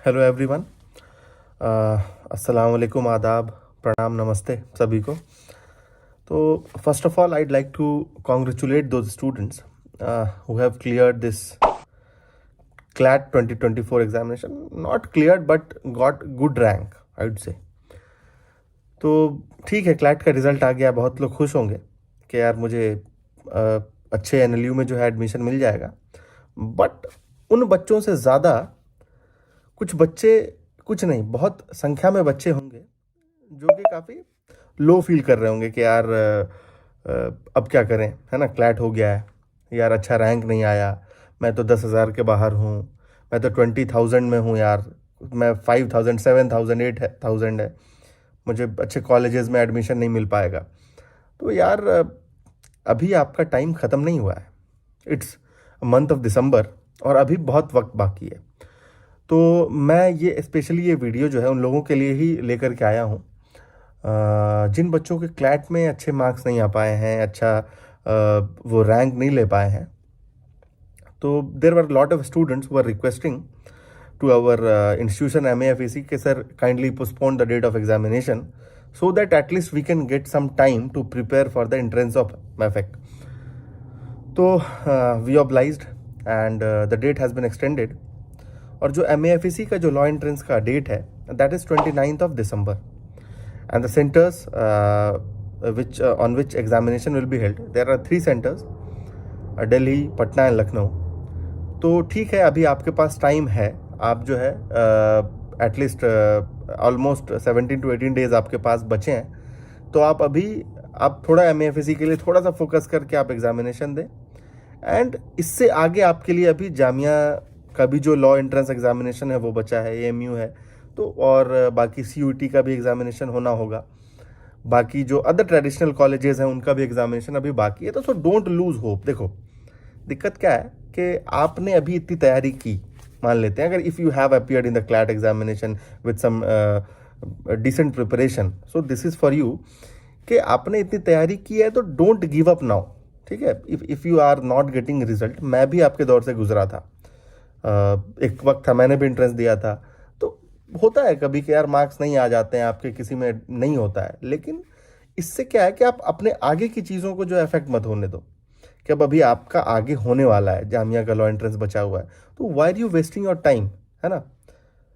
Hello everyone. अस्सलाम वालेकुम, आदाब, प्रणाम, नमस्ते सभी को। तो first of all I'd like to congratulate those students who have cleared this CLAT 2024 examination. Not cleared but got good rank, I would say. तो ठीक है, क्लैट का रिज़ल्ट आ गया, बहुत लोग खुश होंगे कि यार मुझे अच्छे एनएलयू में जो है एडमिशन मिल जाएगा। बट उन बच्चों से ज़्यादा कुछ बच्चे, कुछ नहीं, बहुत संख्या में बच्चे होंगे जो कि काफ़ी लो फील कर रहे होंगे कि यार अब क्या करें, है ना, क्लैट हो गया है यार, अच्छा रैंक नहीं आया, मैं तो 10,000 के बाहर हूँ, मैं तो 20,000 में हूँ यार, मैं 5,000 7,000 8,000 है, मुझे अच्छे कॉलेजेस में एडमिशन नहीं मिल पाएगा। तो यार अभी आपका टाइम ख़त्म नहीं हुआ है। इट्स मंथ ऑफ दिसंबर और अभी बहुत वक्त बाकी है। तो मैं ये स्पेशली ये वीडियो जो है उन लोगों के लिए ही लेकर के आया हूँ जिन बच्चों के क्लैट में अच्छे मार्क्स नहीं आ पाए हैं, अच्छा वो रैंक नहीं ले पाए हैं। तो there were lot of students who are requesting to our institution MAFEC कि sir kindly postpone the date of examination so that at least we can get some time to prepare for the entrance of MAFEC. तो we obliged and the date has been extended. और जो MAFEC का जो law entrance का date है that is 29th of December and the centers on which examination will be held, there are 3 centers, Delhi, Patna and Lucknow. तो ठीक है, अभी आपके पास टाइम है, आप जो है एटलीस्ट ऑलमोस्ट 17 to 18 डेज आपके पास बचे हैं। तो आप अभी आप थोड़ा MAFEC के लिए थोड़ा सा फोकस करके आप एग्जामिनेशन दें। एंड इससे आगे आपके लिए अभी जामिया का भी जो लॉ एंट्रेंस एग्जामिनेशन है वो बचा है, AMU है, तो और बाकी CUT का भी एग्जामिनेशन होना होगा, बाकी जो अदर ट्रेडिशनल कॉलेजेस हैं उनका भी एग्जामिनेशन अभी बाकी है। तो सो डोंट लूज होप। देखो दिक्कत क्या है कि आपने अभी इतनी तैयारी की, मान लेते हैं अगर if you have appeared in the CLAT examination with some decent preparation, so this is for you कि आपने इतनी तैयारी की है, तो डोंट गिव अप नाउ। ठीक है, if you are not getting result, मैं भी आपके दौर से गुजरा था, एक वक्त था मैंने भी इंट्रेंस दिया था, तो होता है कभी कि यार मार्क्स नहीं आ जाते हैं आपके, किसी में नहीं होता है, लेकिन इससे क्या है कि आप अपने आगे की चीज़ों को जो अफेक्ट मत होने दो कि अब अभी आपका आगे होने वाला है, जामिया का लॉ एंट्रेंस बचा हुआ है, तो why are you wasting your time, है ना।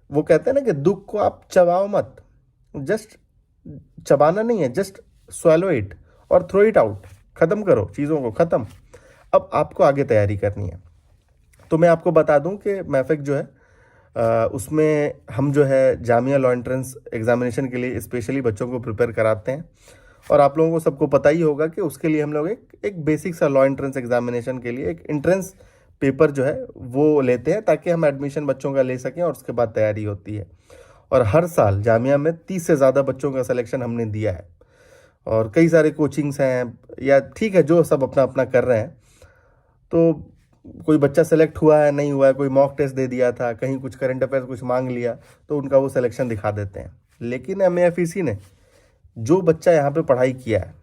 वो कहते हैं ना कि दुख को आप चबाओ मत, जस्ट चबाना नहीं है, जस्ट स्वैलो इट और थ्रो इट आउट, ख़त्म करो चीज़ों को, ख़त्म। अब आपको आगे तैयारी करनी है। तो मैं आपको बता दूं कि मैफेक जो है उसमें हम जो है जामिया लॉ एंट्रेंस एग्जामिनेशन के लिए स्पेशली बच्चों को प्रिपेयर कराते हैं। और आप लोगों को सबको पता ही होगा कि उसके लिए हम लोग एक बेसिक सा लॉ एंट्रेंस एग्जामिनेशन के लिए एक एंट्रेंस पेपर जो है वो लेते हैं, ताकि हम एडमिशन बच्चों का ले सकें और उसके बाद तैयारी होती है। और हर साल जामिया में 30 से ज़्यादा बच्चों का सिलेक्शन हमने दिया है, और कई सारे कोचिंग्स हैं, या ठीक है जो सब अपना अपना कर रहे हैं। तो कोई बच्चा सेलेक्ट हुआ है, नहीं हुआ है, कोई मॉक टेस्ट दे दिया था, कहीं कुछ करंट अफेयर्स कुछ मांग लिया, तो उनका वो सिलेक्शन दिखा देते हैं। लेकिन MAFEC ने जो बच्चा यहाँ पे पढ़ाई किया है,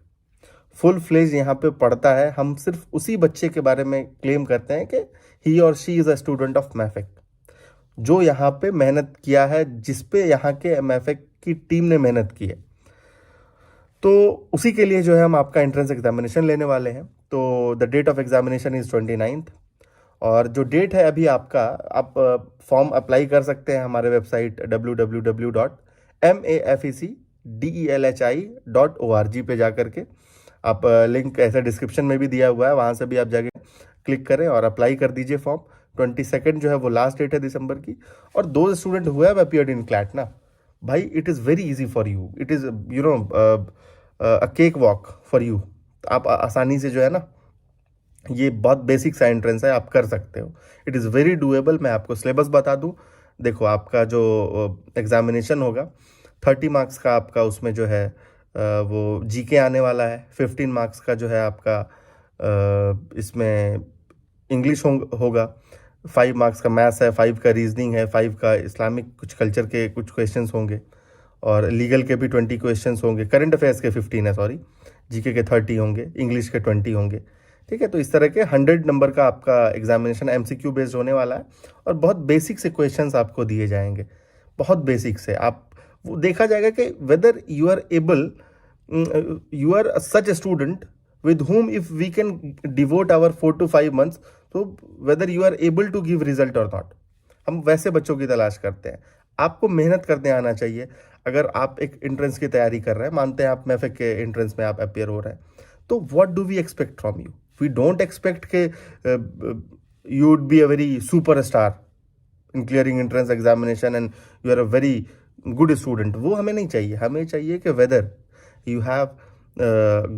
फुल फ्लेज यहाँ पे पढ़ता है, हम सिर्फ उसी बच्चे के बारे में क्लेम करते हैं कि ही और she is a student of MAFEC, जो यहाँ पे मेहनत किया है, जिस पे यहाँ के मैफेक की टीम ने मेहनत की है। तो उसी के लिए जो है हम आपका एंट्रेंस एग्जामिनेशन लेने वाले हैं। तो the date of examination is 29th, और जो डेट है अभी आपका, आप फॉर्म अप्लाई कर सकते हैं हमारे वेबसाइट www.mafecdelhi.org पे जा करके। आप लिंक ऐसा डिस्क्रिप्शन में भी दिया हुआ है, वहाँ से भी आप जाके क्लिक करें और अप्लाई कर दीजिए फॉर्म। 22 जो है वो लास्ट डेट है दिसंबर की। और दो स्टूडेंट हुए हैव अपीयर्ड इन क्लैट ना, भाई it is very easy for you, it is you know a cake walk for you. आप आसानी से जो है ना, ये बहुत बेसिक सा एंट्रेंस है, आप कर सकते हो, इट इज़ वेरी डूएबल। मैं आपको सिलेबस बता दूं, देखो आपका जो एग्जामिनेशन होगा 30 मार्क्स का आपका उसमें जो है वो GK आने वाला है, 15 मार्क्स का जो है आपका इसमें इंग्लिश होगा, 5 मार्क्स का मैथ्स है, 5 का रीजनिंग है, 5 का इस्लामिक कुछ कल्चर के कुछ क्वेश्चंस होंगे, और लीगल के भी 20 क्वेश्चंस होंगे, करंट अफेयर्स के 15 है, सॉरी, GK के 30 होंगे, इंग्लिश के 20 होंगे, ठीक है। तो इस तरह के 100 नंबर का आपका एग्जामिनेशन MCQ बेस्ड होने वाला है और बहुत बेसिक से क्वेश्चंस आपको दिए जाएंगे, बहुत बेसिक से। आप वो देखा जाएगा कि whether you are able, you are such a student with whom if we can devote our 4 to 5 months, तो whether you are able to give result or not, हम वैसे बच्चों की तलाश करते हैं। आपको मेहनत करने आना चाहिए। अगर आप एक एंट्रेंस की तैयारी कर रहे हैं, मानते हैं आप मैफिक के एंट्रेंस में आप अपियर हो रहे हैं, तो what do we expect from you? We don't expect के you would be a very super star in clearing entrance examination and you are a very good student. वो हमें नहीं चाहिए। हमें चाहिए कि whether you have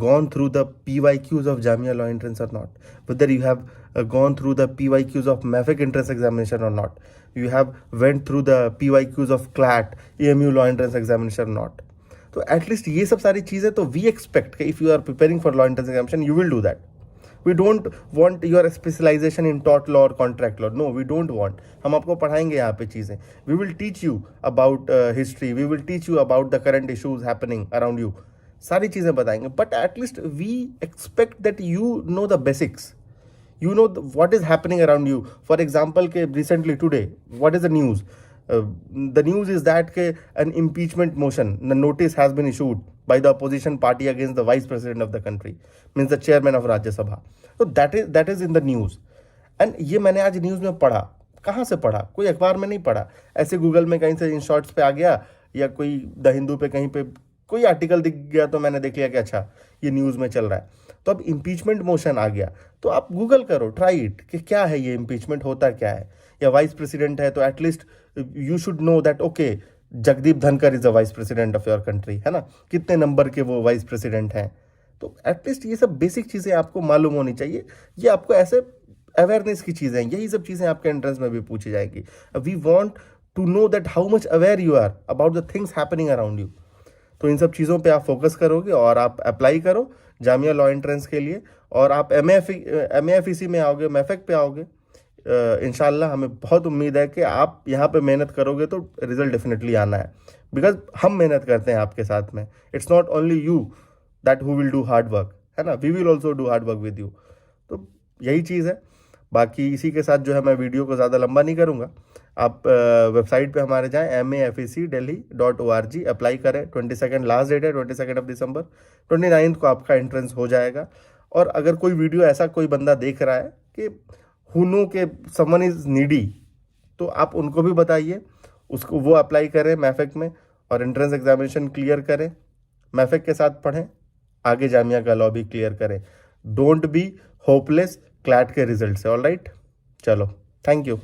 gone through the PYQs of Jamia Law Entrance or not, whether you have gone through the PYQs of MAFIC Entrance Examination or not, you have went through the PYQs of CLAT EMU Law Entrance Examination or not. तो at least ये सब सारी चीज़ें तो we expect कि if you are preparing for law entrance examination you will do that. We don't want your specialisation in टॉट law और contract law, no we don't want. हम आपको पढ़ाएंगे यहाँ पे चीज़ें, we will teach you about history, we will teach you about the current issues happening around you, सारी चीज़ें बताएंगे। But at least we expect that you know the basics, you know what is happening around you. For example, ke recently today what is the news? The news is that ke an impeachment motion, the notice has been issued by the opposition party against the vice president of the country, means the chairman of Rajya Sabha. So that is in the news. And ये मैंने आज news में पढ़ा। कहाँ से पढ़ा? कोई अखबार में नहीं पढ़ा, ऐसे गूगल में कहीं से इन शॉर्ट्स पे आ गया, या कोई द हिंदू पे कहीं पे कोई आर्टिकल दिख गया तो मैंने देख लिया कि अच्छा ये न्यूज़ में चल रहा है। तो अब इम्पीचमेंट मोशन आ गया, तो आप गूगल करो, ट्राई इट कि क्या है ये इम्पीचमेंट, होता क्या है। या वाइस प्रेसिडेंट है तो at least you should know that okay Jagdeep Dhankhar is the vice president of your country, है ना, कितने नंबर के वो वाइस प्रेसिडेंट हैं। तो एटलीस्ट ये सब बेसिक चीज़ें आपको मालूम होनी चाहिए। ये आपको ऐसे अवेयरनेस की चीज़ें हैं, यही सब चीज़ें आपके एंट्रेंस में भी पूछी जाएगी। We want to know that how much aware you are about the things happening around you. तो इन सब चीज़ों पे आप फोकस करोगे और आप अप्लाई करो जामिया लॉ एंट्रेंस के लिए, और आप MAFEC में आओगे, मैफेक पे आओगे। इंशाल्लाह हमें बहुत उम्मीद है कि आप यहाँ पे मेहनत करोगे तो रिजल्ट डेफिनेटली आना है, बिकॉज हम मेहनत करते हैं आपके साथ में। It's not only you that who will do hard work, है ना, we will also do hard work with you. तो यही चीज़ है। बाकी इसी के साथ जो है मैं वीडियो को ज़्यादा लंबा नहीं करूँगा। आप वेबसाइट पे हमारे जाएं MAFECdelhi.org, अप्लाई करें। 22 लास्ट डेट है, 22 दिसंबर, 29 को आपका एंट्रेंस हो जाएगा। और अगर कोई वीडियो ऐसा कोई बंदा देख रहा है कि हु नो के समवन इज नीडी, तो आप उनको भी बताइए, उसको वो अप्लाई करें मैफेक में और एंट्रेंस एग्जामिनेशन क्लियर करें, मैफेक के साथ पढ़ें, आगे जामिया का लॉ भी क्लियर करें। डोंट बी होपलेस क्लैट के रिजल्ट से। ऑल राइट, चलो, थैंक यू।